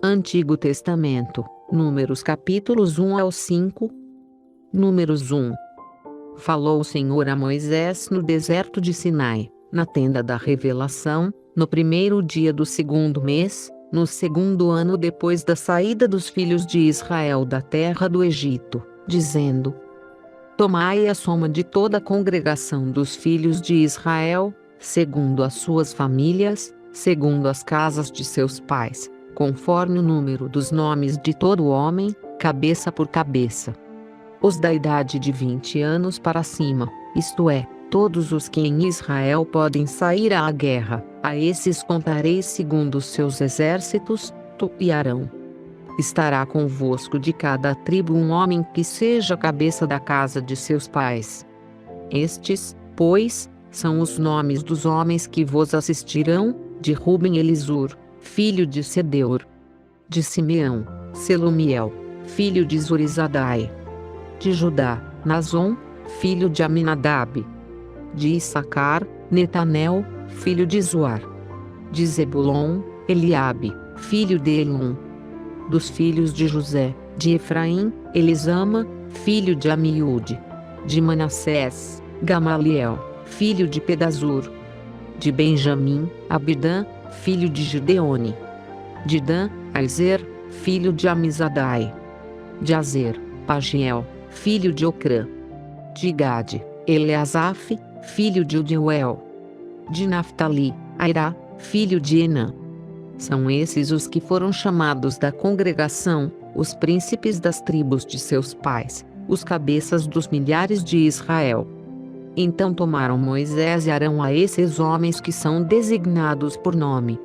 Antigo Testamento, Números capítulos 1 ao 5. Números 1. Falou o Senhor a Moisés no deserto de Sinai, na tenda da revelação, no primeiro dia do segundo mês, no segundo ano depois da saída dos filhos de Israel da terra do Egito, dizendo: Tomai a soma de toda a congregação dos filhos de Israel, segundo as suas famílias, segundo as casas de seus pais, conforme o número dos nomes de todo homem, cabeça por cabeça. Os da idade de 20 anos para cima, isto é, todos os que em Israel podem sair à guerra, a esses contareis segundo os seus exércitos, tu e Arão. Estará convosco de cada tribo um homem que seja cabeça da casa de seus pais. Estes, pois, são os nomes dos homens que vos assistirão: de Ruben, Elisur, filho de Sedeur; de Simeão, Selumiel, filho de Zurizadai; de Judá, Nazon, filho de Aminadab; de Issacar, Netanel, filho de Zuar; de Zebulon, Eliabe, filho de Elon; dos filhos de José, de Efraim, Elisama, filho de Amiúde; de Manassés, Gamaliel, filho de Pedazur; de Benjamim, Abidã, filho de Gideone; de Dan, Aizer, filho de Amizadai; de Azer, Pagiel, filho de Ocrã; de Gade, Eleazaf, filho de Udiuel; de Naftali, Airá, filho de Enã. São esses os que foram chamados da congregação, os príncipes das tribos de seus pais, os cabeças dos milhares de Israel. Então tomaram Moisés e Arão a esses homens que são designados por nome.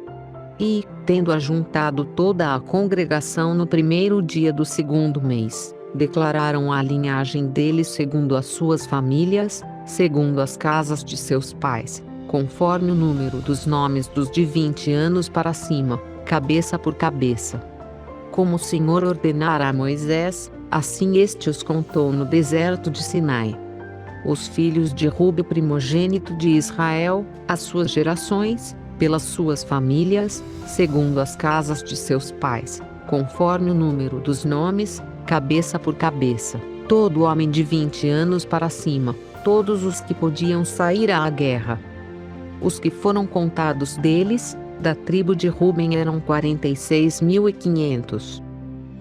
E, tendo ajuntado toda a congregação no primeiro dia do segundo mês, declararam a linhagem deles segundo as suas famílias, segundo as casas de seus pais, conforme o número dos nomes dos de 20 anos para cima, cabeça por cabeça. Como o Senhor ordenara a Moisés, assim este os contou no deserto de Sinai. Os filhos de Ruben, primogênito de Israel, as suas gerações, pelas suas famílias, segundo as casas de seus pais, conforme o número dos nomes, cabeça por cabeça, todo homem de 20 anos para cima, todos os que podiam sair à guerra. Os que foram contados deles, da tribo de Ruben, eram 46.500.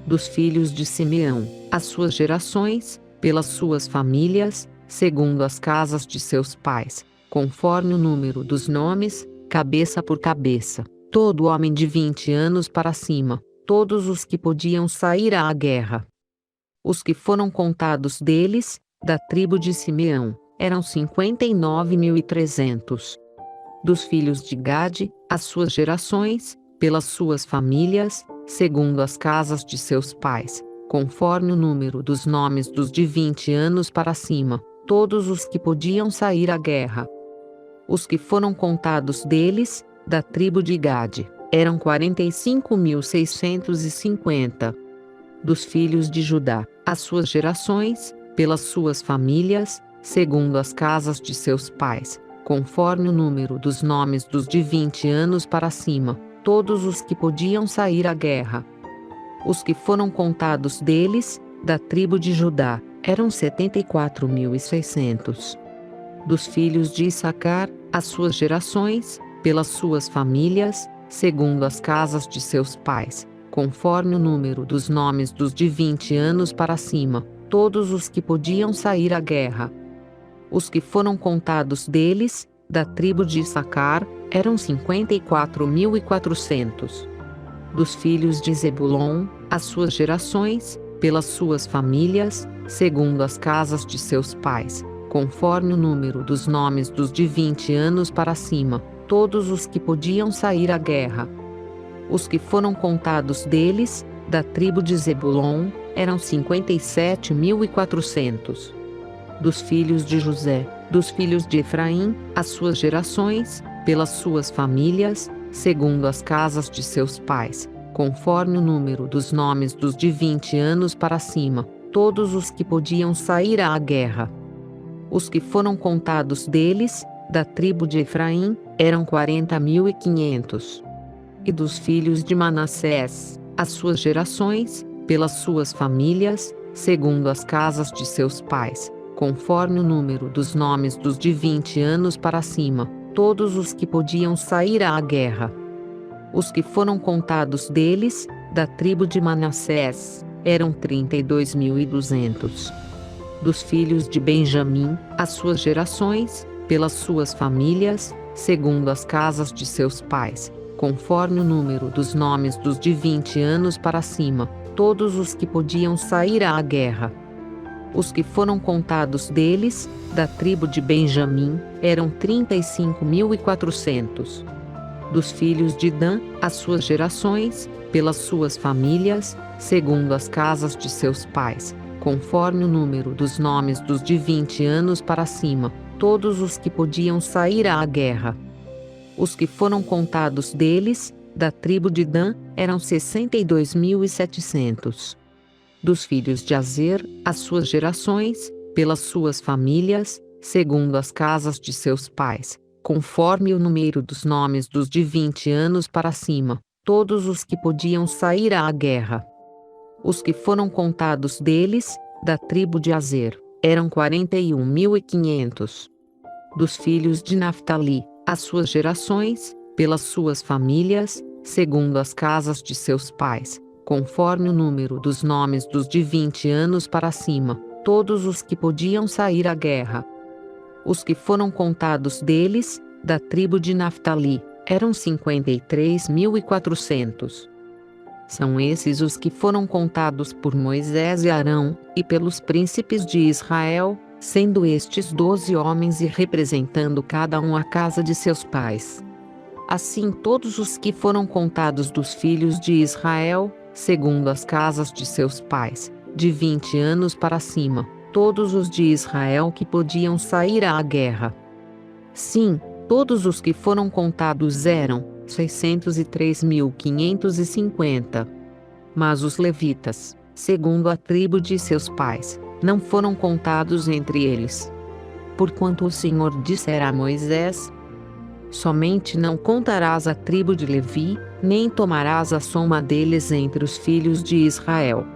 Dos filhos de Simeão, as suas gerações, pelas suas famílias, segundo as casas de seus pais, conforme o número dos nomes, cabeça por cabeça, todo homem de 20 anos para cima, todos os que podiam sair à guerra. Os que foram contados deles, da tribo de Simeão, eram 59.300. Dos filhos de Gade, as suas gerações, pelas suas famílias, segundo as casas de seus pais, conforme o número dos nomes dos de 20 anos para cima, todos os que podiam sair à guerra. Os que foram contados deles, da tribo de Gade, eram 45.650. Dos filhos de Judá, as suas gerações, pelas suas famílias, segundo as casas de seus pais, conforme o número dos nomes dos de 20 anos para cima, todos os que podiam sair à guerra. Os que foram contados deles, da tribo de Judá, eram 74.600. Dos filhos de Issacar, as suas gerações, pelas suas famílias, segundo as casas de seus pais, conforme o número dos nomes dos de 20 anos para cima, todos os que podiam sair à guerra. Os que foram contados deles, da tribo de Issacar, eram 54.400. Dos filhos de Zebulon, as suas gerações, pelas suas famílias, segundo as casas de seus pais, conforme o número dos nomes dos de 20 anos para cima, todos os que podiam sair à guerra. Os que foram contados deles, da tribo de Zebulon, eram 57.400. Dos filhos de José, dos filhos de Efraim, as suas gerações, pelas suas famílias, segundo as casas de seus pais, conforme o número dos nomes dos de 20 anos para cima, todos os que podiam sair à guerra. Os que foram contados deles, da tribo de Efraim, eram 40.500. E dos filhos de Manassés, as suas gerações, pelas suas famílias, segundo as casas de seus pais, conforme o número dos nomes dos de 20 anos para cima, todos os que podiam sair à guerra. Os que foram contados deles, da tribo de Manassés, eram 32.200. Dos filhos de Benjamim, as suas gerações, pelas suas famílias, segundo as casas de seus pais, conforme o número dos nomes dos de 20 anos para cima, todos os que podiam sair à guerra. Os que foram contados deles, da tribo de Benjamim, eram 35.400. Dos filhos de Dan, as suas gerações, pelas suas famílias, segundo as casas de seus pais, conforme o número dos nomes dos de 20 anos para cima, todos os que podiam sair à guerra. Os que foram contados deles, da tribo de Dan, eram 62.700. Dos filhos de Azer, as suas gerações, pelas suas famílias, segundo as casas de seus pais, conforme o número dos nomes dos de 20 anos para cima, todos os que podiam sair à guerra. Os que foram contados deles, da tribo de Azer, eram 41.500. Dos filhos de Naftali, as suas gerações, pelas suas famílias, segundo as casas de seus pais, conforme o número dos nomes dos de 20 anos para cima, todos os que podiam sair à guerra. Os que foram contados deles, da tribo de Naftali, eram 53.400. São esses os que foram contados por Moisés e Arão, e pelos príncipes de Israel, sendo estes 12 homens e representando cada um a casa de seus pais. Assim todos os que foram contados dos filhos de Israel, segundo as casas de seus pais, de 20 anos para cima, todos os de Israel que podiam sair à guerra. Sim, todos os que foram contados eram 603.550. Mas os levitas, segundo a tribo de seus pais, não foram contados entre eles. Porquanto o Senhor dissera a Moisés: somente não contarás a tribo de Levi, nem tomarás a soma deles entre os filhos de Israel.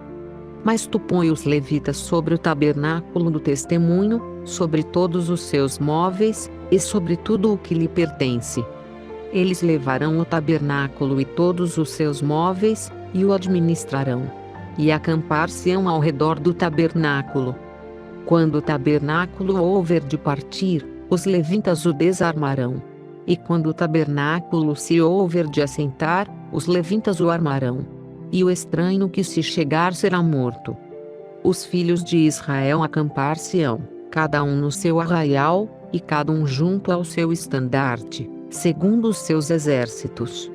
Mas tu põe os levitas sobre o tabernáculo do testemunho, sobre todos os seus móveis, e sobre tudo o que lhe pertence. Eles levarão o tabernáculo e todos os seus móveis, e o administrarão. E acampar-se-ão ao redor do tabernáculo. Quando o tabernáculo houver de partir, os levitas o desarmarão. E quando o tabernáculo se houver de assentar, os levitas o armarão. E o estranho que se chegar será morto. Os filhos de Israel acampar-se-ão, cada um no seu arraial, e cada um junto ao seu estandarte, segundo os seus exércitos.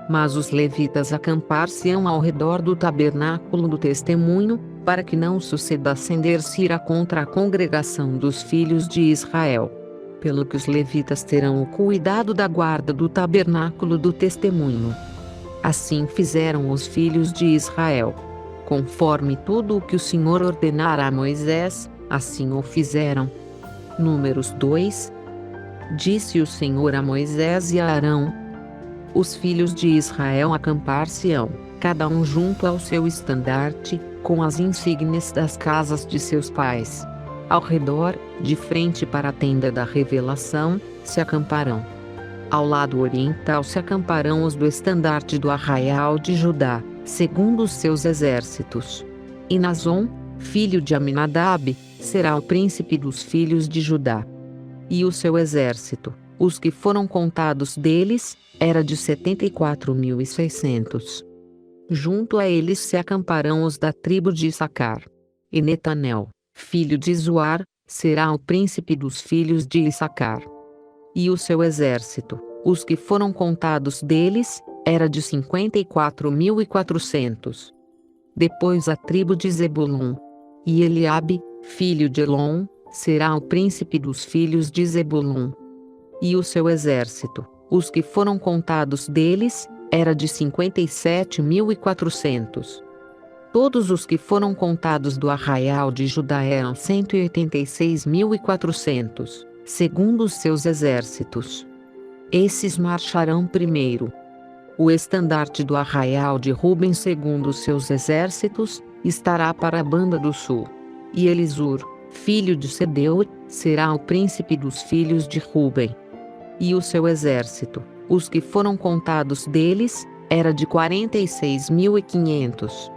Mas os levitas acampar-se-ão ao redor do tabernáculo do testemunho, para que não suceda acender-se ira contra a congregação dos filhos de Israel. Pelo que os levitas terão o cuidado da guarda do tabernáculo do testemunho. Assim fizeram os filhos de Israel. Conforme tudo o que o Senhor ordenara a Moisés, assim o fizeram. Números 2. Disse o Senhor a Moisés e a Arão: os filhos de Israel acampar-se-ão, cada um junto ao seu estandarte, com as insígnias das casas de seus pais. Ao redor, de frente para a tenda da revelação, se acamparão. Ao lado oriental se acamparão os do estandarte do arraial de Judá, segundo os seus exércitos. E Nazon, filho de Aminadab, será o príncipe dos filhos de Judá. E o seu exército, os que foram contados deles, era de 74.600. Junto a eles se acamparão os da tribo de Issacar. E Netanel, filho de Zoar, será o príncipe dos filhos de Issacar. E o seu exército, os que foram contados deles, era de 54.400. Depois a tribo de Zebulon. E Eliabe, filho de Elon, será o príncipe dos filhos de Zebulon. E o seu exército, os que foram contados deles, era de 57.400. Todos os que foram contados do arraial de Judá eram 186.400, segundo os seus exércitos. Esses marcharão primeiro. O estandarte do arraial de Ruben segundo os seus exércitos, estará para a banda do sul. E Elisur, filho de Sedeur, será o príncipe dos filhos de Ruben. E o seu exército, os que foram contados deles, era de 46.500.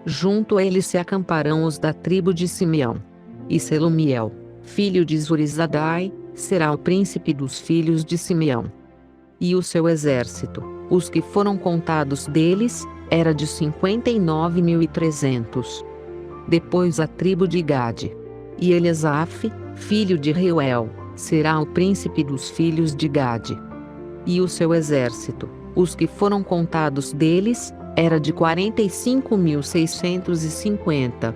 Junto a eles se acamparão os da tribo de Simeão. E Selumiel, filho de Zurizadai, será o príncipe dos filhos de Simeão. E o seu exército, os que foram contados deles, era de 59.300. Depois a tribo de Gade. E Eliasaf, filho de Reuel, será o príncipe dos filhos de Gade. E o seu exército, os que foram contados deles, era de 45.650.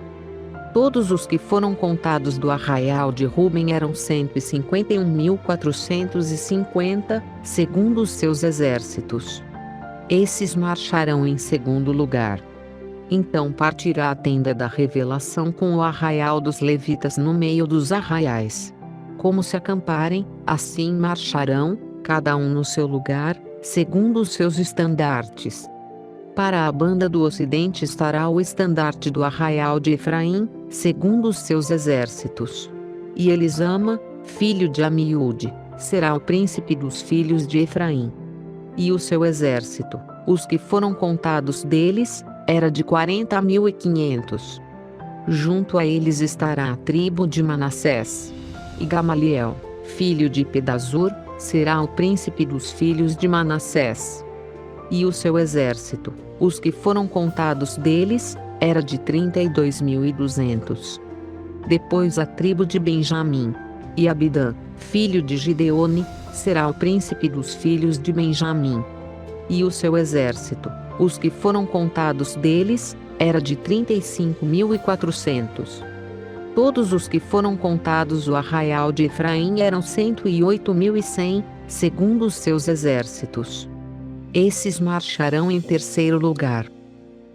Todos os que foram contados do arraial de Ruben eram 151.450, segundo os seus exércitos. Esses marcharão em segundo lugar. Então partirá a tenda da revelação com o arraial dos levitas no meio dos arraiais. Como se acamparem, assim marcharão, cada um no seu lugar, segundo os seus estandartes. Para a banda do ocidente estará o estandarte do arraial de Efraim, segundo os seus exércitos. E Elisama, filho de Amiúde, será o príncipe dos filhos de Efraim. E o seu exército, os que foram contados deles, era de 40.500. Junto a eles estará a tribo de Manassés. E Gamaliel, filho de Pedazur, será o príncipe dos filhos de Manassés. E o seu exército, os que foram contados deles, era de 32.200. Depois a tribo de Benjamim. E Abidã, filho de Gideone, será o príncipe dos filhos de Benjamim. E o seu exército, os que foram contados deles, era de 35.400. Todos os que foram contados do arraial de Efraim eram 108.100, segundo os seus exércitos. Esses marcharão em terceiro lugar.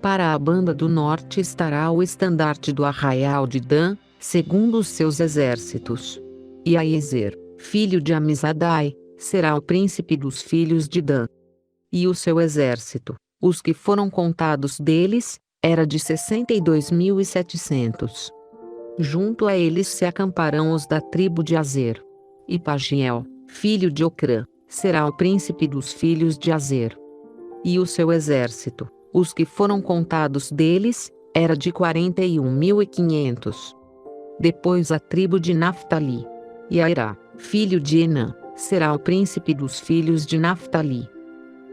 Para a banda do norte estará o estandarte do arraial de Dan, segundo os seus exércitos. E Aiezer, filho de Amizadai, será o príncipe dos filhos de Dan. E o seu exército, os que foram contados deles, era de 62.700. Junto a eles se acamparão os da tribo de Azer. E Pagiel, filho de Ocrã, será o príncipe dos filhos de Azer. E o seu exército, os que foram contados deles, era de 41.500. Depois a tribo de Naftali. E Airá, filho de Enã, será o príncipe dos filhos de Naftali.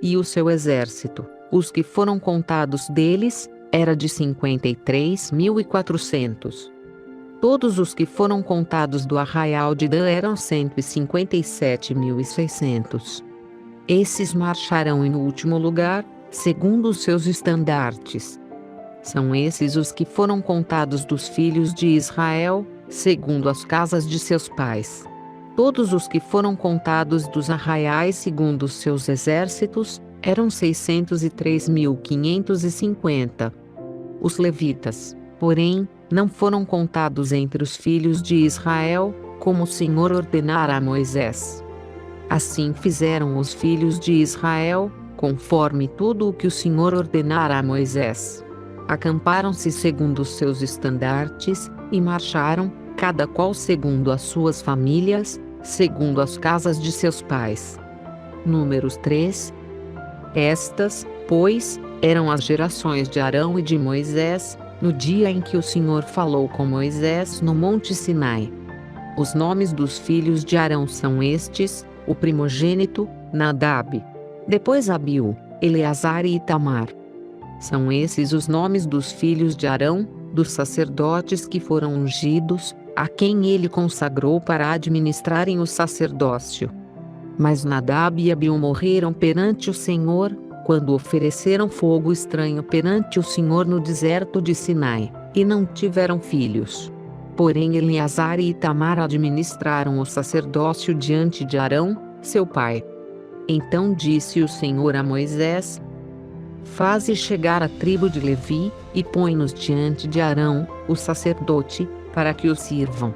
E o seu exército, os que foram contados deles, era de 53.400. Todos os que foram contados do arraial de Dan eram 157.600. Esses marcharão em último lugar, segundo os seus estandartes. São esses os que foram contados dos filhos de Israel, segundo as casas de seus pais. Todos os que foram contados dos arraiais segundo os seus exércitos, eram 603.550. Os levitas, porém, não foram contados entre os filhos de Israel, como o Senhor ordenara a Moisés. Assim fizeram os filhos de Israel, conforme tudo o que o Senhor ordenara a Moisés. Acamparam-se segundo os seus estandartes, e marcharam, cada qual segundo as suas famílias, segundo as casas de seus pais. Números 3. Estas, pois, eram as gerações de Arão e de Moisés, no dia em que o Senhor falou com Moisés no Monte Sinai. Os nomes dos filhos de Arão são estes: o primogênito, Nadab. Depois Abiú, Eleazar e Itamar. São esses os nomes dos filhos de Arão, dos sacerdotes que foram ungidos, a quem ele consagrou para administrarem o sacerdócio. Mas Nadab e Abiú morreram perante o Senhor, quando ofereceram fogo estranho perante o Senhor no deserto de Sinai, e não tiveram filhos. Porém Eleazar e Itamar administraram o sacerdócio diante de Arão, seu pai. Então disse o Senhor a Moisés: Faze chegar a tribo de Levi, e põe-nos diante de Arão, o sacerdote, para que o sirvam.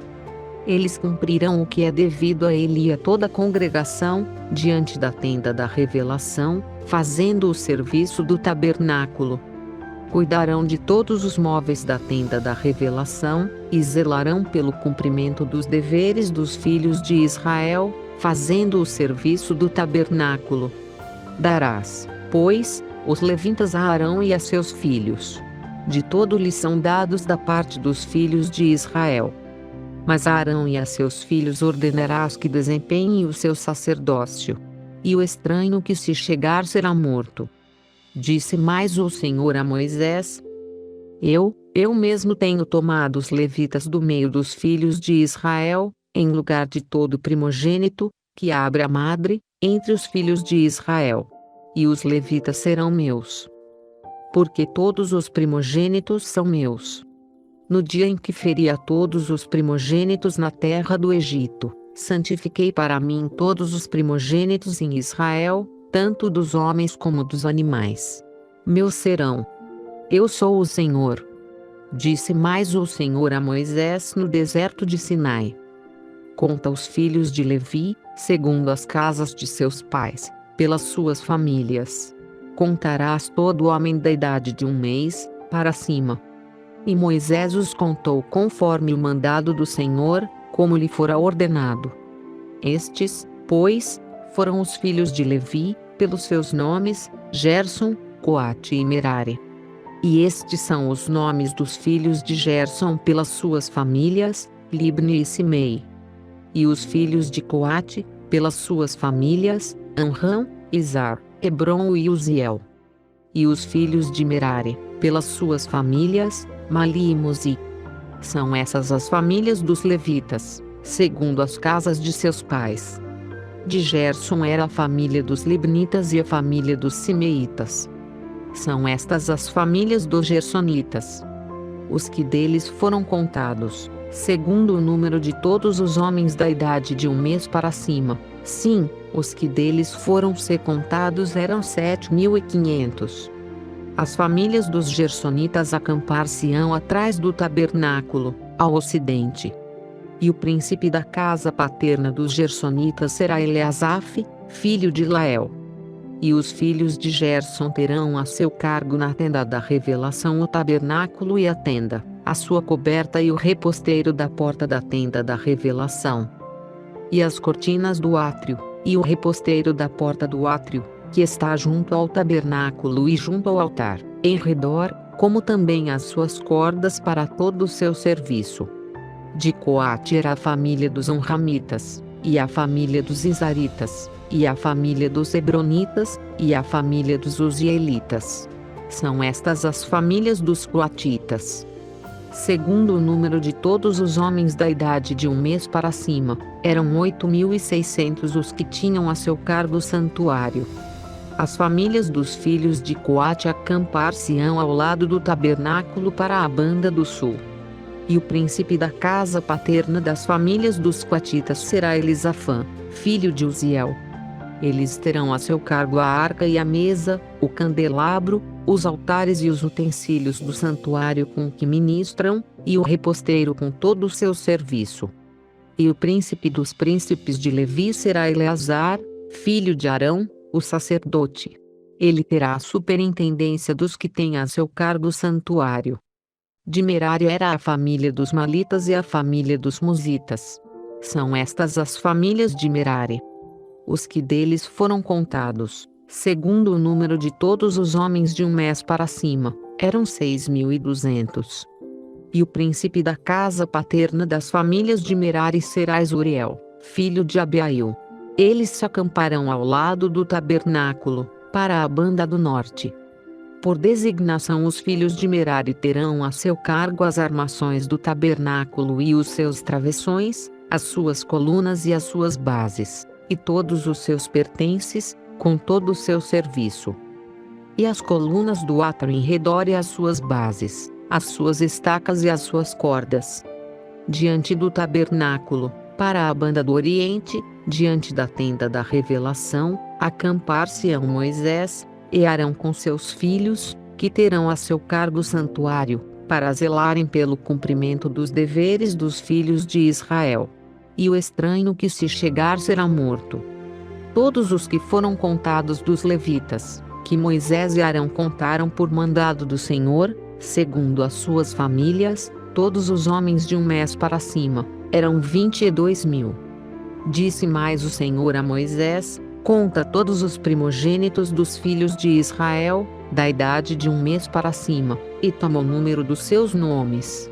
Eles cumprirão o que é devido a ele e a toda a congregação, diante da tenda da revelação, fazendo o serviço do tabernáculo. Cuidarão de todos os móveis da tenda da revelação, e zelarão pelo cumprimento dos deveres dos filhos de Israel, fazendo o serviço do tabernáculo. Darás, pois, os levitas a Arão e a seus filhos. De todo lhes são dados da parte dos filhos de Israel. Mas a Arão e a seus filhos ordenarás que desempenhem o seu sacerdócio. E o estranho que se chegar será morto. Disse mais o Senhor a Moisés: Eu mesmo tenho tomado os levitas do meio dos filhos de Israel, em lugar de todo primogênito, que abre a madre, entre os filhos de Israel. E os levitas serão meus. Porque todos os primogênitos são meus. No dia em que feri a todos os primogênitos na terra do Egito, santifiquei para mim todos os primogênitos em Israel, tanto dos homens como dos animais. Meus serão. Eu sou o Senhor. Disse mais o Senhor a Moisés no deserto de Sinai. Conta os filhos de Levi, segundo as casas de seus pais, pelas suas famílias. Contarás todo homem da idade de 1 mês, para cima. E Moisés os contou conforme o mandado do Senhor, como lhe fora ordenado. Estes, pois, foram os filhos de Levi, pelos seus nomes, Gerson, Coate e Merari. E estes são os nomes dos filhos de Gerson pelas suas famílias, Libni e Simei. E os filhos de Coate, pelas suas famílias, Amram, Izar, Hebron e Uziel. E os filhos de Merari, pelas suas famílias, Mali e Muzi. São essas as famílias dos levitas, segundo as casas de seus pais. De Gerson era a família dos Libnitas e a família dos Simeitas. São estas as famílias dos Gersonitas. Os que deles foram contados, segundo o número de todos os homens da idade de 1 mês para cima, sim, os que deles foram ser contados eram 7.500. As famílias dos Gersonitas acampar-se-ão atrás do tabernáculo, ao ocidente. E o príncipe da casa paterna dos Gersonitas será Eleazaf, filho de Lael. E os filhos de Gerson terão a seu cargo na tenda da revelação o tabernáculo e a tenda, a sua coberta e o reposteiro da porta da tenda da revelação. E as cortinas do átrio, e o reposteiro da porta do átrio, que está junto ao tabernáculo e junto ao altar, em redor, como também as suas cordas para todo o seu serviço. De Coate era a família dos Amramitas, e a família dos Izaritas, e a família dos Hebronitas, e a família dos Uzielitas. São estas as famílias dos Coatitas. Segundo o número de todos os homens da idade de 1 mês para cima, eram 8.600 os que tinham a seu cargo o santuário. As famílias dos filhos de Coate acampar-se-ão ao lado do tabernáculo para a banda do sul. E o príncipe da casa paterna das famílias dos Coatitas será Elisafã, filho de Uziel. Eles terão a seu cargo a arca e a mesa, o candelabro, os altares e os utensílios do santuário com que ministram, e o reposteiro com todo o seu serviço. E o príncipe dos príncipes de Levi será Eleazar, filho de Arão, o sacerdote. Ele terá a superintendência dos que têm a seu cargo o santuário. De Merari era a família dos Malitas e a família dos Musitas. São estas as famílias de Merari. Os que deles foram contados, segundo o número de todos os homens de 1 mês para cima, eram 6.200. E o príncipe da casa paterna das famílias de Merari será Uriel, filho de Abiail. Eles se acamparão ao lado do tabernáculo, para a banda do norte. Por designação os filhos de Merari terão a seu cargo as armações do tabernáculo e os seus travessões, as suas colunas e as suas bases, e todos os seus pertences, com todo o seu serviço. E as colunas do átrio em redor e as suas bases, as suas estacas e as suas cordas. Diante do tabernáculo, para a banda do oriente, diante da tenda da revelação, acampar-se-ão Moisés, e Arão com seus filhos, que terão a seu cargo o santuário, para zelarem pelo cumprimento dos deveres dos filhos de Israel. E o estranho que se chegar será morto. Todos os que foram contados dos levitas, que Moisés e Arão contaram por mandado do Senhor, segundo as suas famílias, todos os homens de 1 mês para cima, eram 22.000. Disse mais o Senhor a Moisés: conta todos os primogênitos dos filhos de Israel, da idade de 1 mês para cima, e toma o número dos seus nomes.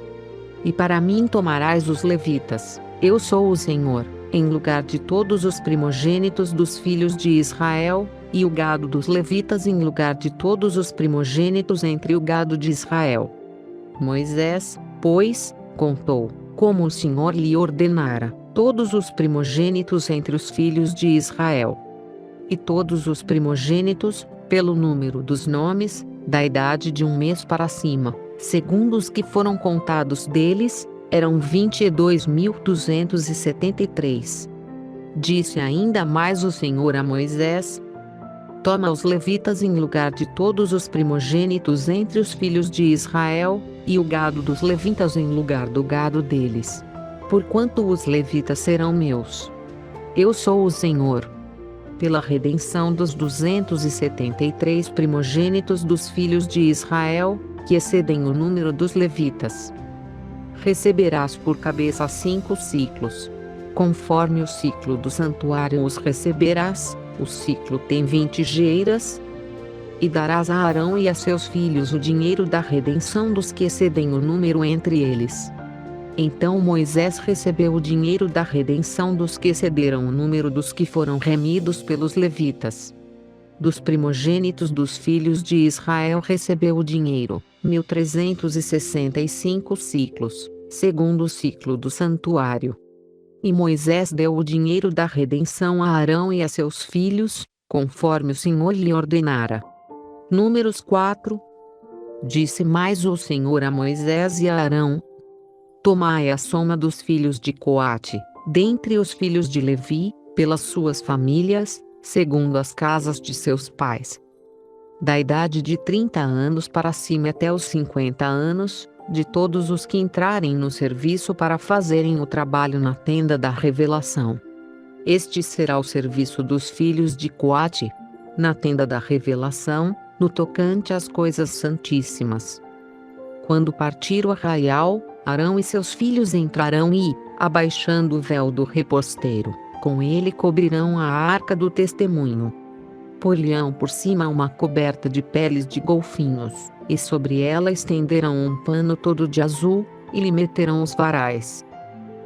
E para mim tomarás os levitas, eu sou o Senhor, em lugar de todos os primogênitos dos filhos de Israel, e o gado dos levitas em lugar de todos os primogênitos entre o gado de Israel. Moisés, pois, contou, como o Senhor lhe ordenara, todos os primogênitos entre os filhos de Israel. E todos os primogênitos, pelo número dos nomes, da idade de 1 mês para cima, segundo os que foram contados deles, eram 22.273. Disse ainda mais o Senhor a Moisés: toma os levitas em lugar de todos os primogênitos entre os filhos de Israel, e o gado dos levitas em lugar do gado deles. Porquanto os levitas serão meus. Eu sou o Senhor. Pela redenção dos 273 primogênitos dos filhos de Israel, que excedem o número dos levitas. Receberás por cabeça 5 ciclos. Conforme o ciclo do santuário os receberás, o ciclo tem 20 geiras. E darás a Arão e a seus filhos o dinheiro da redenção dos que excedem o número entre eles. Então Moisés recebeu o dinheiro da redenção dos que excederam o número dos que foram remidos pelos levitas. Dos primogênitos dos filhos de Israel recebeu o dinheiro, 1.365 ciclos, segundo o ciclo do santuário. E Moisés deu o dinheiro da redenção a Arão e a seus filhos, conforme o Senhor lhe ordenara. Números 4. Disse mais o Senhor a Moisés e a Arão: tomai a soma dos filhos de Coate, dentre os filhos de Levi, pelas suas famílias, segundo as casas de seus pais. Da idade de 30 anos para cima até os 50 anos, de todos os que entrarem no serviço para fazerem o trabalho na tenda da revelação. Este será o serviço dos filhos de Coate, na tenda da revelação, no tocante às coisas santíssimas. Quando partir o arraial, Arão e seus filhos entrarão e, abaixando o véu do reposteiro, com ele cobrirão a arca do testemunho. Por-lhe-ão por cima uma coberta de peles de golfinhos, e sobre ela estenderão um pano todo de azul, e lhe meterão os varais.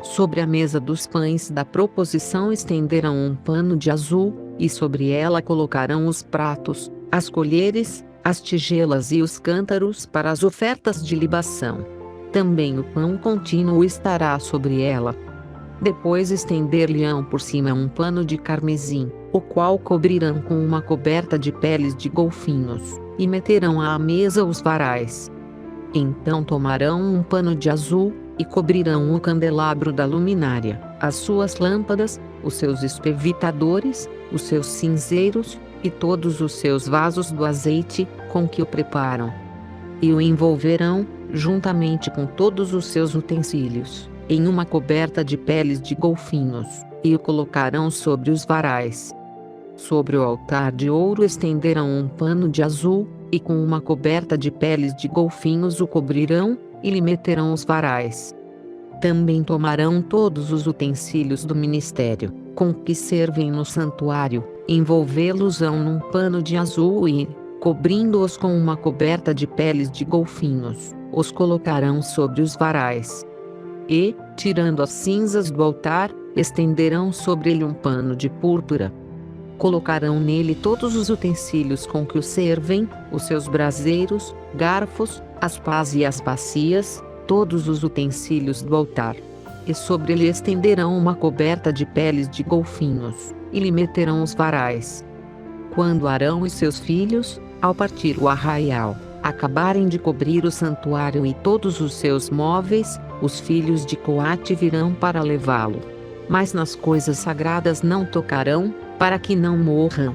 Sobre a mesa dos pães da proposição estenderão um pano de azul, e sobre ela colocarão os pratos, as colheres, as tigelas e os cântaros para as ofertas de libação. Também o pão contínuo estará sobre ela. Depois estender-lhe-ão por cima um pano de carmesim, o qual cobrirão com uma coberta de peles de golfinhos, e meterão à mesa os varais. Então tomarão um pano de azul, e cobrirão o candelabro da luminária, as suas lâmpadas, os seus espevitadores, os seus cinzeiros, e todos os seus vasos do azeite, com que o preparam. E o envolverão, juntamente com todos os seus utensílios, em uma coberta de peles de golfinhos, e o colocarão sobre os varais. Sobre o altar de ouro estenderão um pano de azul, e com uma coberta de peles de golfinhos o cobrirão, e lhe meterão os varais. Também tomarão todos os utensílios do ministério, com que servem no santuário, envolvê-los-ão num pano de azul e, cobrindo-os com uma coberta de peles de golfinhos, os colocarão sobre os varais. E, tirando as cinzas do altar, estenderão sobre ele um pano de púrpura. Colocarão nele todos os utensílios com que o servem, os seus braseiros, garfos, as pás e as bacias, todos os utensílios do altar. E sobre ele estenderão uma coberta de peles de golfinhos, e lhe meterão os varais. Quando Arão e seus filhos, ao partir o arraial, acabarem de cobrir o santuário e todos os seus móveis, os filhos de Coate virão para levá-lo. Mas nas coisas sagradas não tocarão, para que não morram.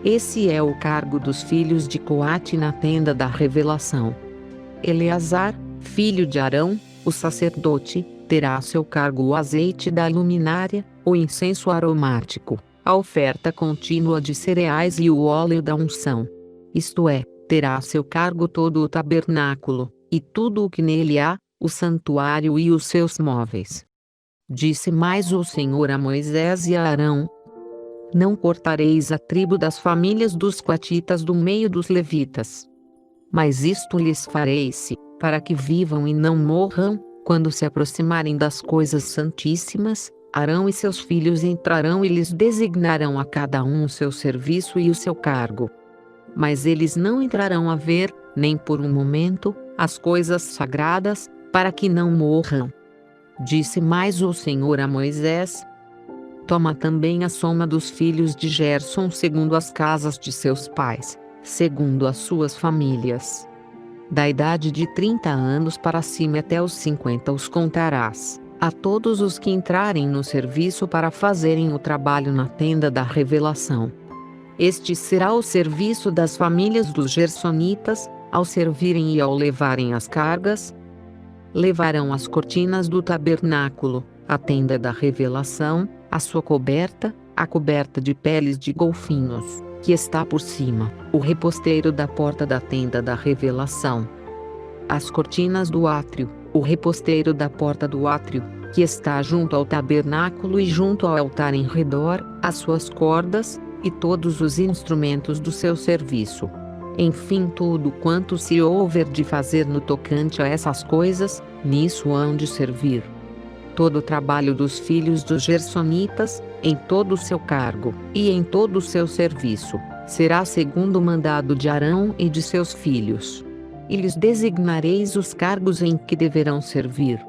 Esse é o cargo dos filhos de Coate na tenda da revelação. Eleazar, filho de Arão, o sacerdote, terá a seu cargo o azeite da luminária, o incenso aromático, a oferta contínua de cereais e o óleo da unção. Isto é, terá a seu cargo todo o tabernáculo, e tudo o que nele há, o santuário e os seus móveis. Disse mais o Senhor a Moisés e a Arão: não cortareis a tribo das famílias dos coatitas do meio dos levitas. Mas isto lhes fareis, para que vivam e não morram, quando se aproximarem das coisas santíssimas. Arão e seus filhos entrarão e lhes designarão a cada um o seu serviço e o seu cargo. Mas eles não entrarão a ver, nem por um momento, as coisas sagradas, para que não morram. Disse mais o Senhor a Moisés: toma também a soma dos filhos de Gerson segundo as casas de seus pais, segundo as suas famílias. Da idade de 30 anos para cima até os 50 os contarás, a todos os que entrarem no serviço para fazerem o trabalho na tenda da revelação. Este será o serviço das famílias dos gersonitas, ao servirem e ao levarem as cargas. Levarão as cortinas do tabernáculo, a tenda da revelação, a sua coberta, a coberta de peles de golfinhos, que está por cima, o reposteiro da porta da tenda da revelação. As cortinas do átrio, o reposteiro da porta do átrio, que está junto ao tabernáculo e junto ao altar em redor, as suas cordas, e todos os instrumentos do seu serviço. Enfim, tudo quanto se houver de fazer no tocante a essas coisas, nisso hão de servir. Todo o trabalho dos filhos dos gersonitas, em todo o seu cargo, e em todo o seu serviço, será segundo o mandado de Arão e de seus filhos. E lhes designareis os cargos em que deverão servir.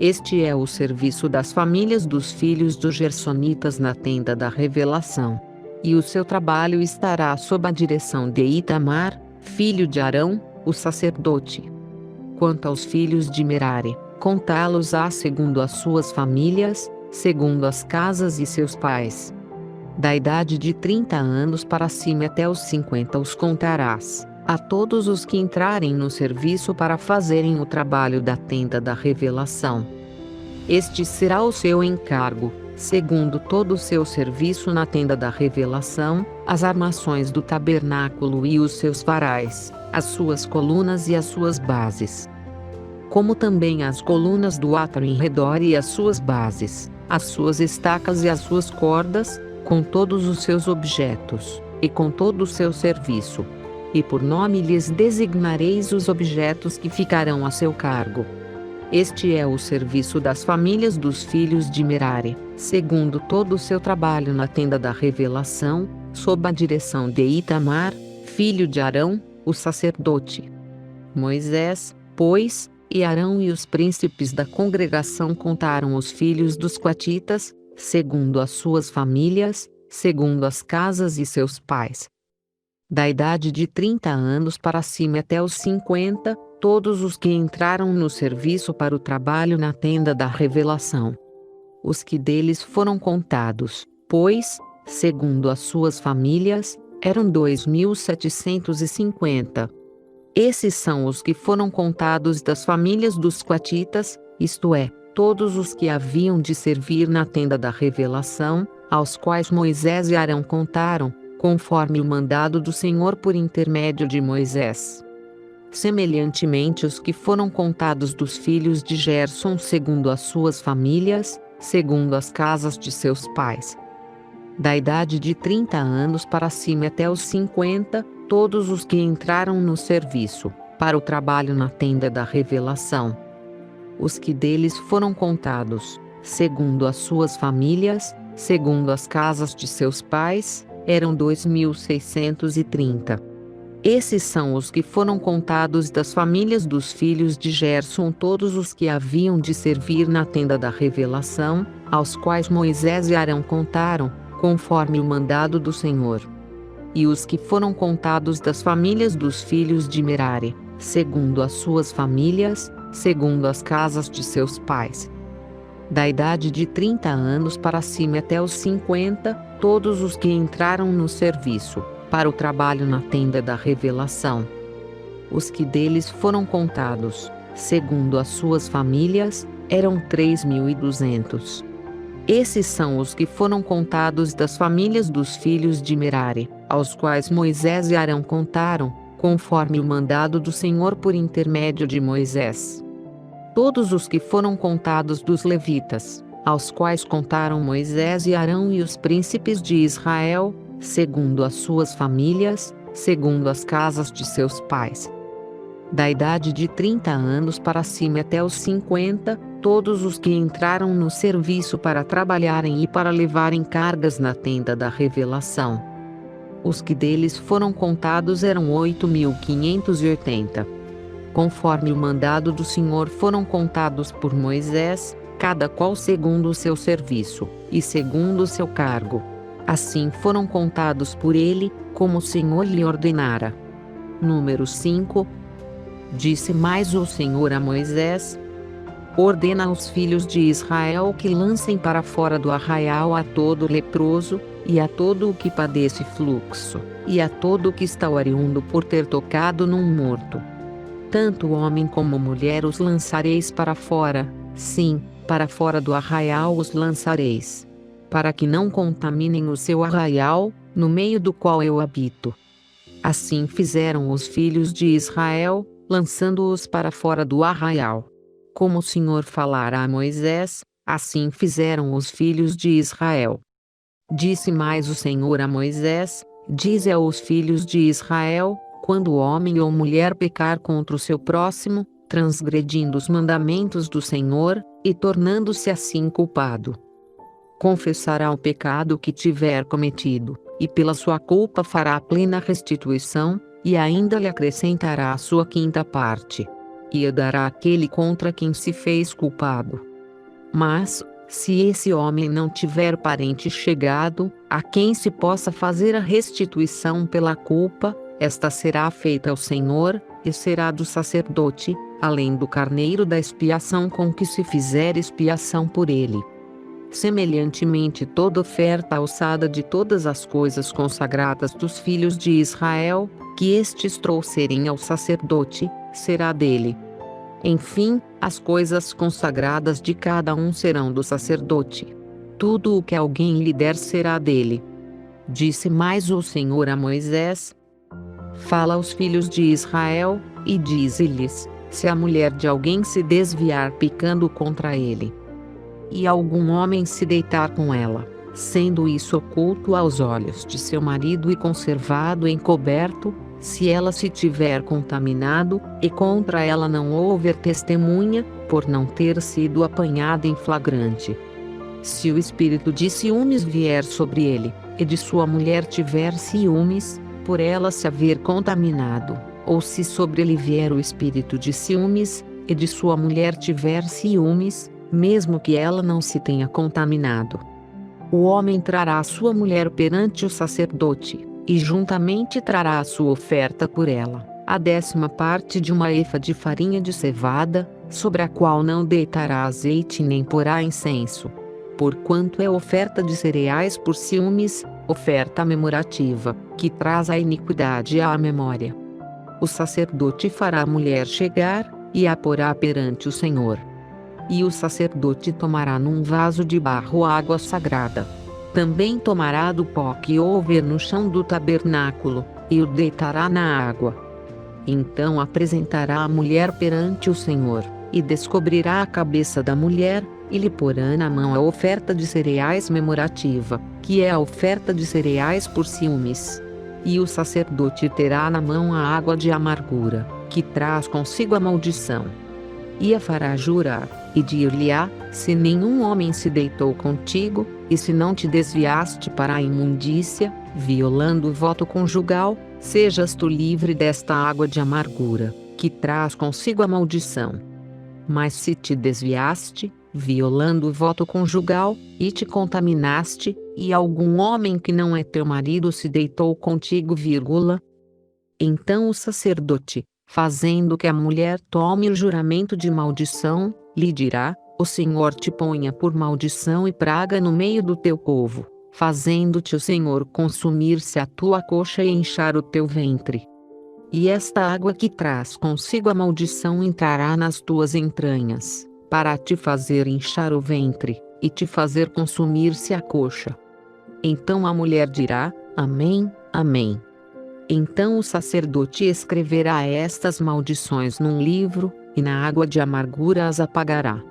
Este é o serviço das famílias dos filhos dos gersonitas na tenda da revelação. E o seu trabalho estará sob a direção de Itamar, filho de Arão, o sacerdote. Quanto aos filhos de Merari, contá-los-á segundo as suas famílias, segundo as casas e seus pais. Da idade de 30 anos para cima até os 50 os contarás, a todos os que entrarem no serviço para fazerem o trabalho da tenda da revelação. Este será o seu encargo, segundo todo o seu serviço na tenda da revelação, as armações do tabernáculo e os seus varais, as suas colunas e as suas bases. Como também as colunas do átrio em redor e as suas bases, as suas estacas e as suas cordas, com todos os seus objetos, e com todo o seu serviço. E por nome lhes designareis os objetos que ficarão a seu cargo. Este é o serviço das famílias dos filhos de Merari, segundo todo o seu trabalho na tenda da revelação, sob a direção de Itamar, filho de Arão, o sacerdote. Moisés, pois, e Arão e os príncipes da congregação contaram os filhos dos coatitas, segundo as suas famílias, segundo as casas e seus pais. Da idade de 30 anos para cima até os 50, todos os que entraram no serviço para o trabalho na tenda da revelação. Os que deles foram contados, pois, segundo as suas famílias, eram 2.750. Esses são os que foram contados das famílias dos coatitas, isto é, todos os que haviam de servir na tenda da revelação, aos quais Moisés e Arão contaram, conforme o mandado do Senhor por intermédio de Moisés. Semelhantemente os que foram contados dos filhos de Gerson segundo as suas famílias, segundo as casas de seus pais. Da idade de 30 anos para cima até os 50, todos os que entraram no serviço, para o trabalho na tenda da revelação. Os que deles foram contados, segundo as suas famílias, segundo as casas de seus pais, eram 2.630. Esses são os que foram contados das famílias dos filhos de Gerson, todos os que haviam de servir na tenda da revelação, aos quais Moisés e Arão contaram, conforme o mandado do Senhor. E os que foram contados das famílias dos filhos de Merari, segundo as suas famílias, segundo as casas de seus pais. Da idade de 30 anos para cima até os 50, todos os que entraram no serviço, para o trabalho na tenda da revelação. Os que deles foram contados, segundo as suas famílias, eram 3.200. Esses são os que foram contados das famílias dos filhos de Merari, aos quais Moisés e Arão contaram, conforme o mandado do Senhor por intermédio de Moisés. Todos os que foram contados dos levitas, aos quais contaram Moisés e Arão e os príncipes de Israel, segundo as suas famílias, segundo as casas de seus pais. Da idade de 30 anos para cima até os 50, todos os que entraram no serviço para trabalharem e para levarem cargas na tenda da revelação. Os que deles foram contados eram 8.580. Conforme o mandado do Senhor foram contados por Moisés, cada qual segundo o seu serviço, e segundo o seu cargo. Assim foram contados por ele, como o Senhor lhe ordenara. Número 5. Disse mais o Senhor a Moisés: ordena aos filhos de Israel que lancem para fora do arraial a todo leproso, e a todo o que padece fluxo, e a todo o que está oriundo por ter tocado num morto. Tanto homem como mulher os lançareis para fora, sim, para fora do arraial os lançareis, para que não contaminem o seu arraial, no meio do qual eu habito. Assim fizeram os filhos de Israel, lançando-os para fora do arraial. Como o Senhor falara a Moisés, assim fizeram os filhos de Israel. Disse mais o Senhor a Moisés: dize aos filhos de Israel, quando homem ou mulher pecar contra o seu próximo, transgredindo os mandamentos do Senhor, e tornando-se assim culpado, confessará o pecado que tiver cometido, e pela sua culpa fará plena restituição, e ainda lhe acrescentará a sua quinta parte, e a dará àquele contra quem se fez culpado. Mas, se esse homem não tiver parente chegado, a quem se possa fazer a restituição pela culpa, esta será feita ao Senhor, e será do sacerdote, além do carneiro da expiação com que se fizer expiação por ele. Semelhantemente, toda oferta alçada de todas as coisas consagradas dos filhos de Israel, que estes trouxerem ao sacerdote, será dele. Enfim, as coisas consagradas de cada um serão do sacerdote. Tudo o que alguém lhe der será dele. Disse mais o Senhor a Moisés: fala aos filhos de Israel, e dize-lhes: se a mulher de alguém se desviar pecando contra ele, e algum homem se deitar com ela, sendo isso oculto aos olhos de seu marido e conservado encoberto, se ela se tiver contaminado, e contra ela não houver testemunha, por não ter sido apanhada em flagrante. Se o espírito de ciúmes vier sobre ele, e de sua mulher tiver ciúmes, por ela se haver contaminado, ou se sobre ele vier o espírito de ciúmes, e de sua mulher tiver ciúmes, mesmo que ela não se tenha contaminado, o homem trará a sua mulher perante o sacerdote, e juntamente trará a sua oferta por ela, a 10ª parte de uma efa de farinha de cevada, sobre a qual não deitará azeite nem porá incenso, porquanto é oferta de cereais por ciúmes, oferta memorativa, que traz a iniquidade à memória. O sacerdote fará a mulher chegar, e a porá perante o Senhor. E o sacerdote tomará num vaso de barro água sagrada. Também tomará do pó que houver no chão do tabernáculo, e o deitará na água. Então apresentará a mulher perante o Senhor, e descobrirá a cabeça da mulher, e lhe porá na mão a oferta de cereais memorativa, que é a oferta de cereais por ciúmes. E o sacerdote terá na mão a água de amargura, que traz consigo a maldição. E a fará jurar, e dir-lhe-á: se nenhum homem se deitou contigo, e se não te desviaste para a imundícia, violando o voto conjugal, sejas tu livre desta água de amargura, que traz consigo a maldição. Mas se te desviaste, violando o voto conjugal, e te contaminaste, e algum homem que não é teu marido se deitou contigo, então o sacerdote, fazendo que a mulher tome o juramento de maldição, lhe dirá: o Senhor te ponha por maldição e praga no meio do teu povo, fazendo-te o Senhor consumir-se a tua coxa e inchar o teu ventre. E esta água que traz consigo a maldição entrará nas tuas entranhas, para te fazer inchar o ventre, e te fazer consumir-se a coxa. Então a mulher dirá: Amém, amém. Então o sacerdote escreverá estas maldições num livro, e na água de amargura as apagará.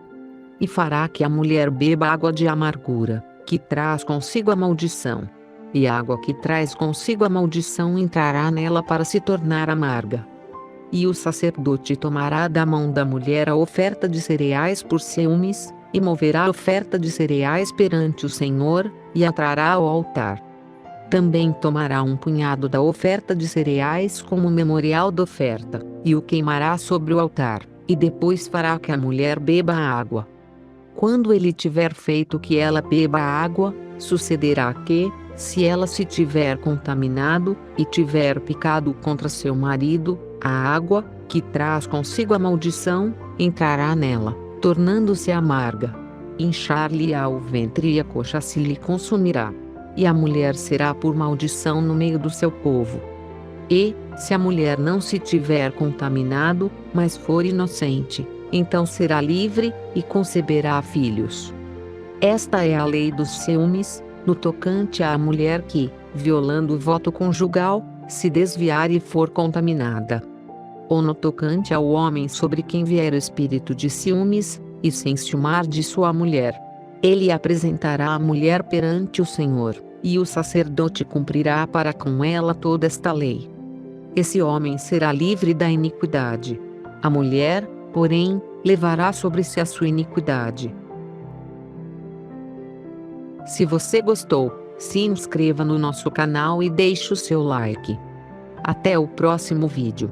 E fará que a mulher beba água de amargura, que traz consigo a maldição. E a água que traz consigo a maldição entrará nela para se tornar amarga. E o sacerdote tomará da mão da mulher a oferta de cereais por ciúmes, e moverá a oferta de cereais perante o Senhor, e a trará ao altar. Também tomará um punhado da oferta de cereais como memorial da oferta, e o queimará sobre o altar, e depois fará que a mulher beba a água. Quando ele tiver feito que ela beba a água, sucederá que, se ela se tiver contaminado, e tiver pecado contra seu marido, a água, que traz consigo a maldição, entrará nela, tornando-se amarga. Inchar-lhe-á o ventre e a coxa se lhe consumirá. E a mulher será por maldição no meio do seu povo. E, se a mulher não se tiver contaminado, mas for inocente, então será livre, e conceberá filhos. Esta é a lei dos ciúmes, no tocante à mulher que, violando o voto conjugal, se desviar e for contaminada. Ou no tocante ao homem sobre quem vier o espírito de ciúmes, e se enciumar de sua mulher. Ele apresentará a mulher perante o Senhor, e o sacerdote cumprirá para com ela toda esta lei. Esse homem será livre da iniquidade. A mulher, porém, levará sobre si a sua iniquidade. Se você gostou, se inscreva no nosso canal e deixe o seu like. Até o próximo vídeo.